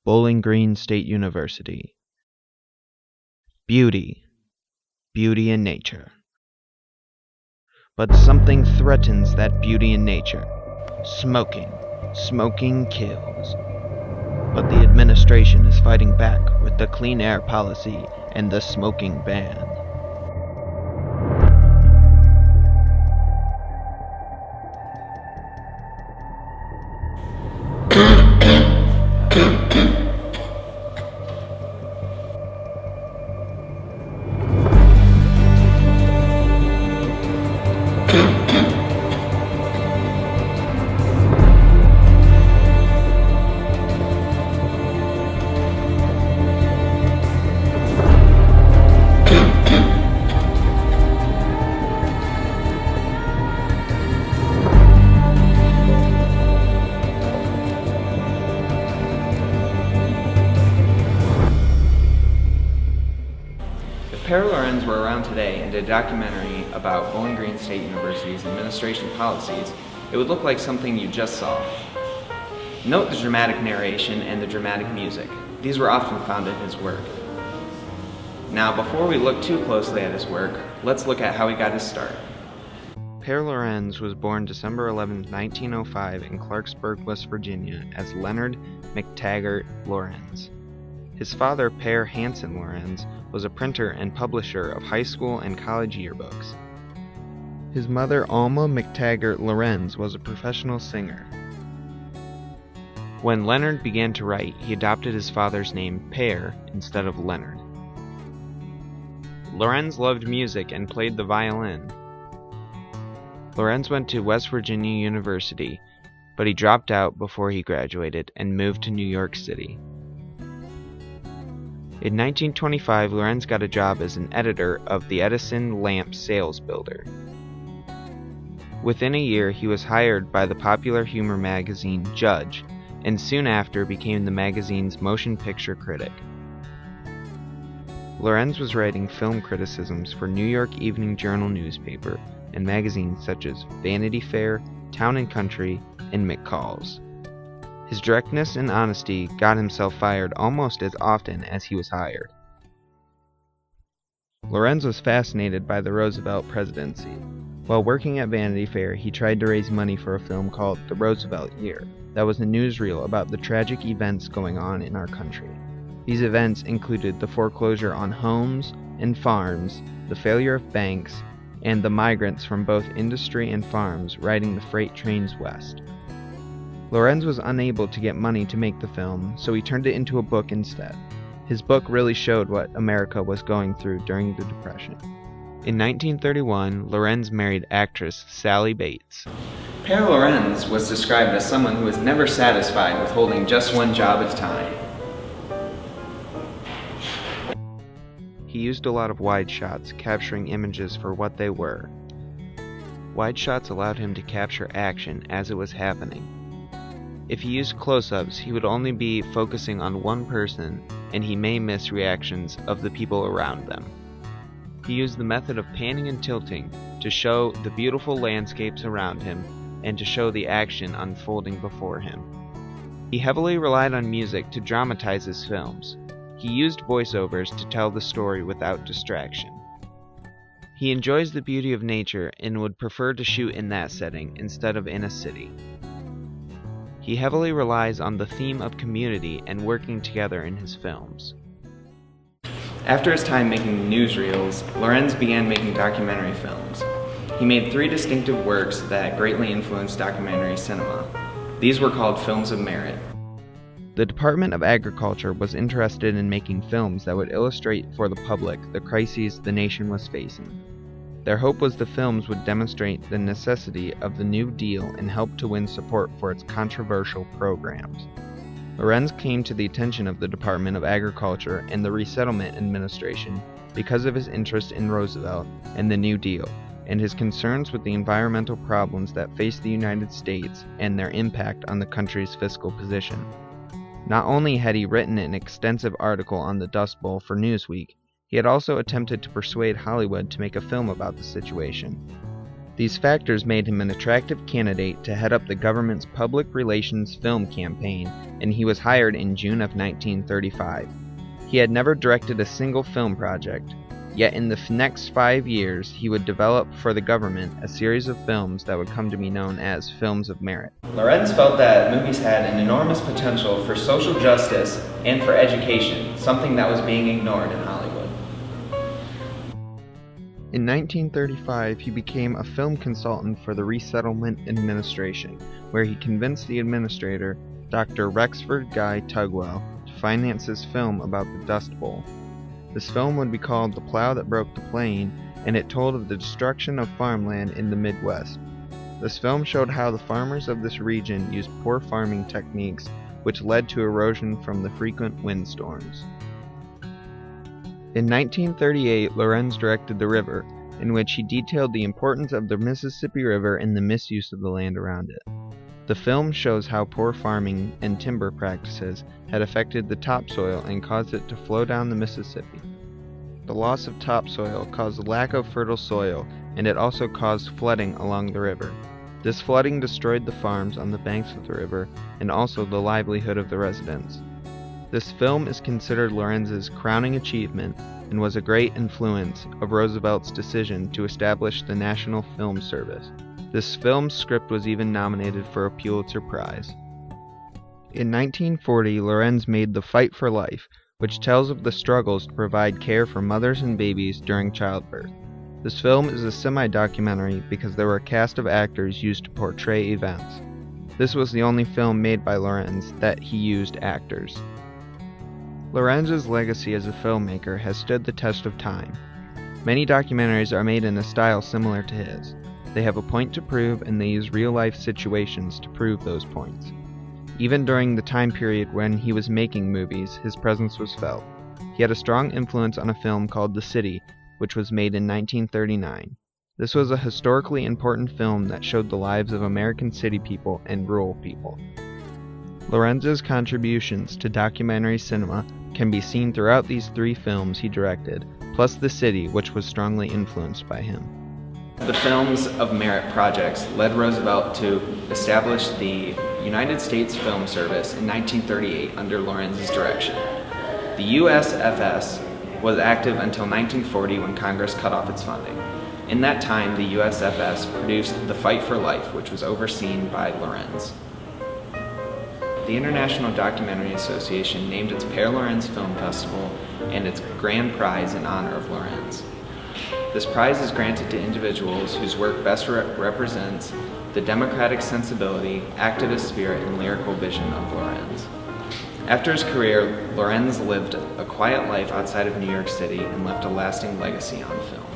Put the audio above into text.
Bowling Green State University. Beauty. Beauty in nature. But something threatens that beauty in nature. Smoking. Smoking kills. But the administration is fighting back with the clean air policy and the smoking ban. If Per Lorenz were around today and did a documentary about Bowling Green State University's administration policies, it would look like something you just saw. Note the dramatic narration and the dramatic music. These were often found in his work. Now, before we look too closely at his work, let's look at how he got his start. Per Lorenz was born December 11, 1905 in Clarksburg, West Virginia as Leonard McTaggart Lorenz. His father, Per Hansen Lorenz, was a printer and publisher of high school and college yearbooks. His mother, Alma McTaggart Lorenz, was a professional singer. When Leonard began to write, he adopted his father's name, Per, instead of Leonard. Lorenz loved music and played the violin. Lorenz went to West Virginia University, but he dropped out before he graduated and moved to New York City. In 1925, Lorenz got a job as an editor of the Edison Lamp Sales Builder. Within a year, he was hired by the popular humor magazine Judge, and soon after became the magazine's motion picture critic. Lorenz was writing film criticisms for New York Evening Journal newspaper and magazines such as Vanity Fair, Town and Country, and McCall's. His directness and honesty got himself fired almost as often as he was hired. Lorenz was fascinated by the Roosevelt presidency. While working at Vanity Fair, he tried to raise money for a film called The Roosevelt Year that was a newsreel about the tragic events going on in our country. These events included the foreclosure on homes and farms, the failure of banks, and the migrants from both industry and farms riding the freight trains west. Lorenz was unable to get money to make the film, so he turned it into a book instead. His book really showed what America was going through during the Depression. In 1931, Lorenz married actress Sally Bates. Per Lorenz was described as someone who was never satisfied with holding just one job at a time. He used a lot of wide shots, capturing images for what they were. Wide shots allowed him to capture action as it was happening. If he used close-ups, he would only be focusing on one person, and he may miss reactions of the people around them. He used the method of panning and tilting to show the beautiful landscapes around him and to show the action unfolding before him. He heavily relied on music to dramatize his films. He used voiceovers to tell the story without distraction. He enjoys the beauty of nature and would prefer to shoot in that setting instead of in a city. He heavily relies on the theme of community and working together in his films. After his time making newsreels, Lorenz began making documentary films. He made 3 distinctive works that greatly influenced documentary cinema. These were called Films of Merit. The Department of Agriculture was interested in making films that would illustrate for the public the crises the nation was facing. Their hope was the films would demonstrate the necessity of the New Deal and help to win support for its controversial programs. Lorenz came to the attention of the Department of Agriculture and the Resettlement Administration because of his interest in Roosevelt and the New Deal, and his concerns with the environmental problems that faced the United States and their impact on the country's fiscal position. Not only had he written an extensive article on the Dust Bowl for Newsweek, he had also attempted to persuade Hollywood to make a film about the situation. These factors made him an attractive candidate to head up the government's public relations film campaign, and he was hired in June of 1935. He had never directed a single film project, yet in the next 5 years he would develop for the government a series of films that would come to be known as films of merit. Lorenz felt that movies had an enormous potential for social justice and for education, something that was being ignored in Hollywood. In 1935, he became a film consultant for the Resettlement Administration, where he convinced the administrator, Dr. Rexford Guy Tugwell, to finance his film about the Dust Bowl. This film would be called The Plow That Broke the Plain, and it told of the destruction of farmland in the Midwest. This film showed how the farmers of this region used poor farming techniques, which led to erosion from the frequent windstorms. In 1938, Lorenz directed The River, in which he detailed the importance of the Mississippi River and the misuse of the land around it. The film shows how poor farming and timber practices had affected the topsoil and caused it to flow down the Mississippi. The loss of topsoil caused a lack of fertile soil, and it also caused flooding along the river. This flooding destroyed the farms on the banks of the river and also the livelihood of the residents. This film is considered Lorenz's crowning achievement and was a great influence of Roosevelt's decision to establish the National Film Service. This film's script was even nominated for a Pulitzer Prize. In 1940, Lorenz made The Fight for Life, which tells of the struggles to provide care for mothers and babies during childbirth. This film is a semi-documentary because there were a cast of actors used to portray events. This was the only film made by Lorenz that he used actors. Lorenz's legacy as a filmmaker has stood the test of time. Many documentaries are made in a style similar to his. They have a point to prove, and they use real-life situations to prove those points. Even during the time period when he was making movies, his presence was felt. He had a strong influence on a film called The City, which was made in 1939. This was a historically important film that showed the lives of American city people and rural people. Lorenz's contributions to documentary cinema can be seen throughout these 3 films he directed, plus The City, which was strongly influenced by him. The Films of Merit projects led Roosevelt to establish the United States Film Service in 1938 under Lorenz's direction. The USFS was active until 1940 when Congress cut off its funding. In that time, the USFS produced The Fight for Life, which was overseen by Lorenz. The International Documentary Association named its Père Lorenz Film Festival and its grand prize in honor of Lorenz. This prize is granted to individuals whose work best represents the democratic sensibility, activist spirit, and lyrical vision of Lorenz. After his career, Lorenz lived a quiet life outside of New York City and left a lasting legacy on film.